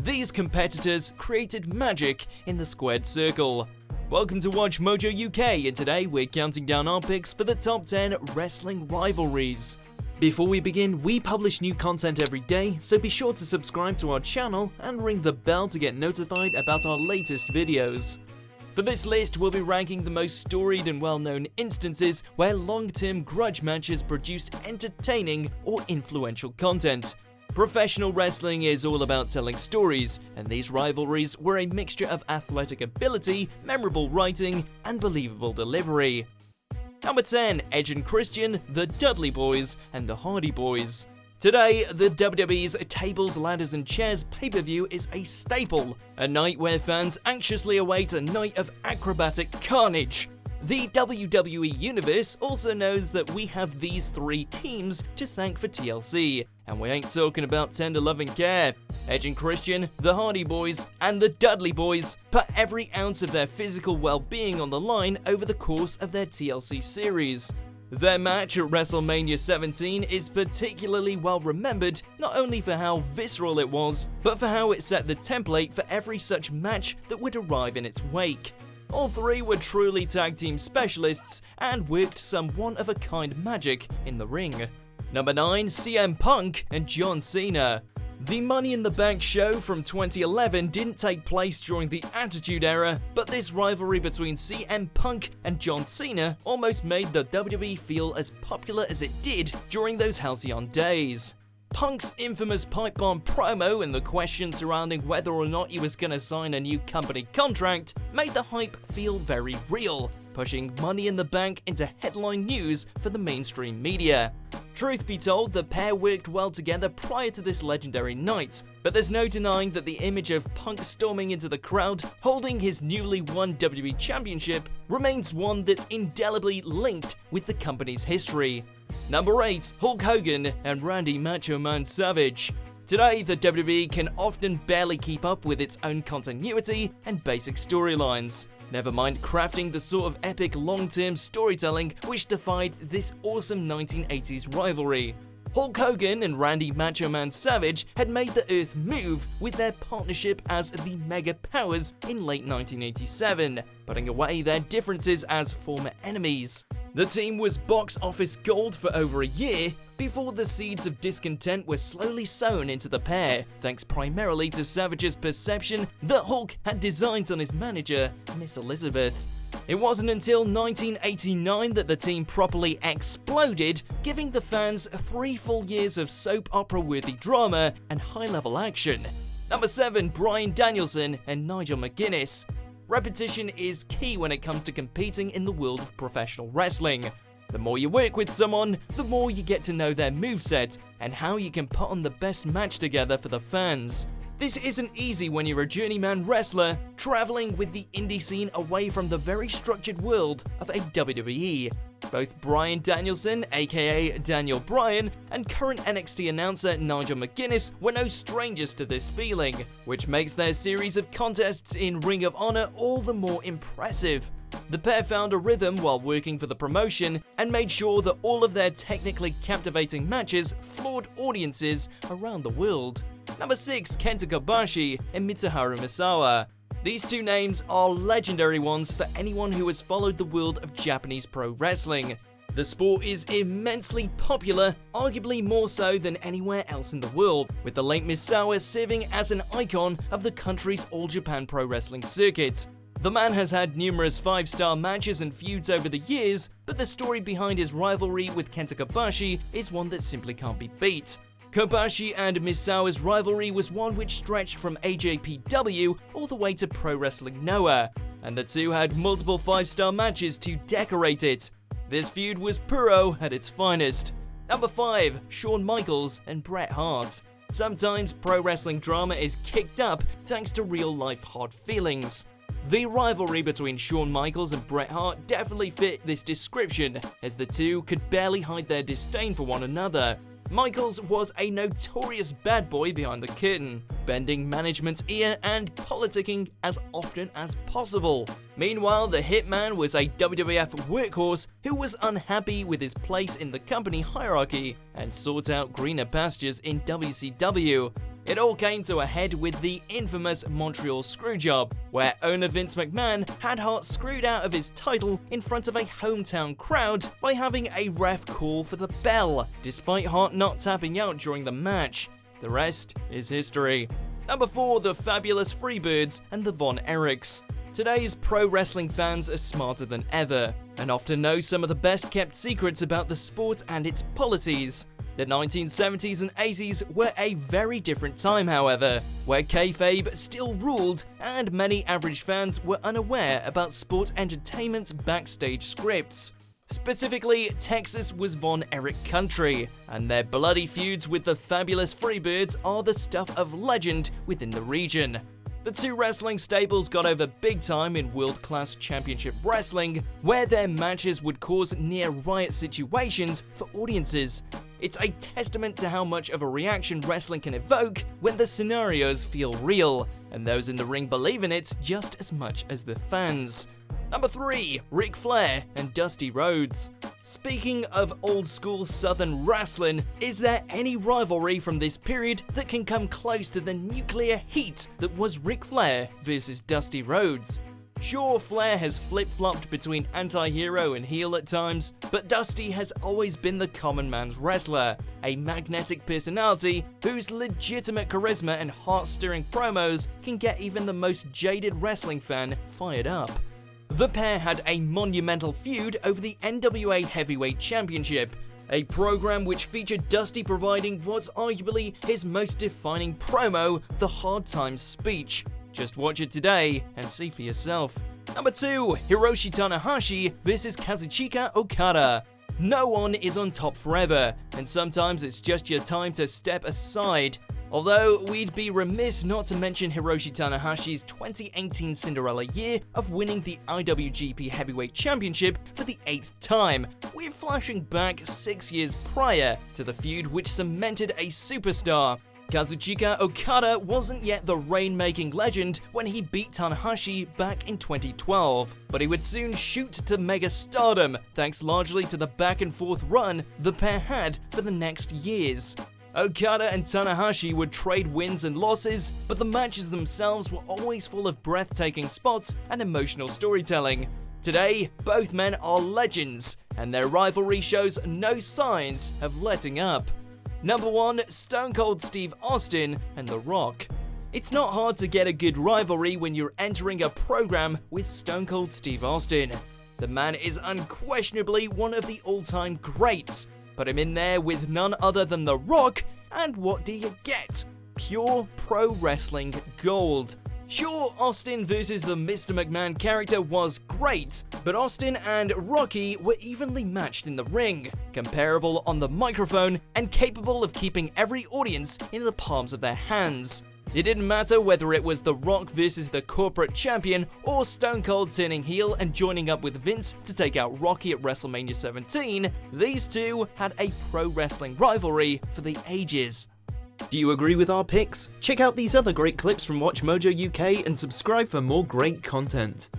These competitors created magic in the squared circle. Welcome to WatchMojo UK, and today we're counting down our picks for the top 10 wrestling rivalries. Before we begin, we publish new content every day, so be sure to subscribe to our channel and ring the bell to get notified about our latest videos. For this list, we'll be ranking the most storied and well-known instances where long-term grudge matches produced entertaining or influential content. Professional wrestling is all about telling stories, and these rivalries were a mixture of athletic ability, memorable writing, and believable delivery. Number 10. Edge and Christian, the Dudley Boyz, and the Hardy Boyz. Today, the WWE's Tables, Ladders and Chairs pay-per-view is a staple, a night where fans anxiously await a night of acrobatic carnage. The WWE Universe also knows that we have these three teams to thank for TLC, and we ain't talking about tender love and care. Edge and Christian, the Hardy Boyz, and the Dudley Boyz put every ounce of their physical well-being on the line over the course of their TLC series. Their match at WrestleMania 17 is particularly well remembered, not only for how visceral it was, but for how it set the template for every such match that would arrive in its wake. All three were truly tag team specialists and worked some one-of-a-kind magic in the ring. Number 9. CM Punk and John Cena. The Money in the Bank show from 2011 didn't take place during the Attitude Era, but this rivalry between CM Punk and John Cena almost made the WWE feel as popular as it did during those halcyon days. Punk's infamous pipe bomb promo and the question surrounding whether or not he was gonna sign a new company contract made the hype feel very real, pushing Money in the Bank into headline news for the mainstream media. Truth be told, the pair worked well together prior to this legendary night, but there's no denying that the image of Punk storming into the crowd, holding his newly won WWE Championship, remains one that's indelibly linked with the company's history. Number 8. Hulk Hogan and Randy Macho Man Savage. Today, the WWE can often barely keep up with its own continuity and basic storylines. Never mind crafting the sort of epic long-term storytelling which defined this awesome 1980s rivalry. Hulk Hogan and Randy Macho Man Savage had made the Earth move with their partnership as the Mega Powers in late 1987, putting away their differences as former enemies. The team was box office gold for over a year before the seeds of discontent were slowly sown into the pair, thanks primarily to Savage's perception that Hulk had designs on his manager, Miss Elizabeth. It wasn't until 1989 that the team properly exploded, giving the fans 3 full years of soap opera-worthy drama and high-level action. Number 7. Bryan Danielson and Nigel McGuinness. Repetition is key when it comes to competing in the world of professional wrestling. The more you work with someone, the more you get to know their moveset and how you can put on the best match together for the fans. This isn't easy when you're a journeyman wrestler traveling with the indie scene away from the very structured world of a WWE. Both Bryan Danielson, aka Daniel Bryan, and current NXT announcer Nigel McGuinness were no strangers to this feeling, which makes their series of contests in Ring of Honor all the more impressive. The pair found a rhythm while working for the promotion and made sure that all of their technically captivating matches floored audiences around the world. Number 6. Kenta Kobashi and Mitsuharu Misawa. These two names are legendary ones for anyone who has followed the world of Japanese pro wrestling. The sport is immensely popular, arguably more so than anywhere else in the world, with the late Misawa serving as an icon of the country's All Japan Pro Wrestling circuit. The man has had numerous 5-star matches and feuds over the years, but the story behind his rivalry with Kenta Kobashi is one that simply can't be beat. Kobashi and Misawa's rivalry was one which stretched from AJPW all the way to Pro Wrestling Noah, and the two had multiple 5-star matches to decorate it. This feud was puro at its finest. Number 5. Shawn Michaels and Bret Hart. Sometimes pro wrestling drama is kicked up thanks to real-life hard feelings. The rivalry between Shawn Michaels and Bret Hart definitely fit this description, as the two could barely hide their disdain for one another. Michaels was a notorious bad boy behind the curtain, bending management's ear and politicking as often as possible. Meanwhile, the Hitman was a WWF workhorse who was unhappy with his place in the company hierarchy and sought out greener pastures in WCW. It all came to a head with the infamous Montreal Screwjob, where owner Vince McMahon had Hart screwed out of his title in front of a hometown crowd by having a ref call for the bell, despite Hart not tapping out during the match. The rest is history. Number 4, the fabulous Freebirds and the Von Erichs. Today's pro wrestling fans are smarter than ever, and often know some of the best kept secrets about the sport and its policies. The 1970s and 80s were a very different time, however, where kayfabe still ruled and many average fans were unaware about sport entertainment's backstage scripts. Specifically, Texas was Von Erich country, and their bloody feuds with the fabulous Freebirds are the stuff of legend within the region. The two wrestling stables got over big time in world-class championship wrestling, where their matches would cause near-riot situations for audiences. It's a testament to how much of a reaction wrestling can evoke when the scenarios feel real, and those in the ring believe in it just as much as the fans. Number 3, Ric Flair and Dusty Rhodes. Speaking of old-school Southern wrestling, is there any rivalry from this period that can come close to the nuclear heat that was Ric Flair versus Dusty Rhodes? Sure, Flair has flip-flopped between anti-hero and heel at times, but Dusty has always been the common man's wrestler, a magnetic personality whose legitimate charisma and heart-stirring promos can get even the most jaded wrestling fan fired up. The pair had a monumental feud over the NWA Heavyweight Championship, a program which featured Dusty providing what's arguably his most defining promo, the Hard Times speech. Just watch it today and see for yourself. Number 2, Hiroshi Tanahashi versus Kazuchika Okada. No one is on top forever, and sometimes it's just your time to step aside. Although, we'd be remiss not to mention Hiroshi Tanahashi's 2018 Cinderella year of winning the IWGP Heavyweight Championship for the 8th time. We're flashing back 6 years prior to the feud which cemented a superstar. Kazuchika Okada wasn't yet the reign-making legend when he beat Tanahashi back in 2012, but he would soon shoot to mega-stardom thanks largely to the back-and-forth run the pair had for the next years. Okada and Tanahashi would trade wins and losses, but the matches themselves were always full of breathtaking spots and emotional storytelling. Today, both men are legends, and their rivalry shows no signs of letting up. Number 1, Stone Cold Steve Austin and The Rock. It's not hard to get a good rivalry when you're entering a program with Stone Cold Steve Austin. The man is unquestionably one of the all-time greats. Put him in there with none other than The Rock, and what do you get? Pure pro wrestling gold. Sure, Austin versus the Mr. McMahon character was great, but Austin and Rocky were evenly matched in the ring, comparable on the microphone, and capable of keeping every audience in the palms of their hands. It didn't matter whether it was The Rock versus the corporate champion, or Stone Cold turning heel and joining up with Vince to take out Rocky at WrestleMania 17, these two had a pro wrestling rivalry for the ages. Do you agree with our picks? Check out these other great clips from WatchMojo UK and subscribe for more great content.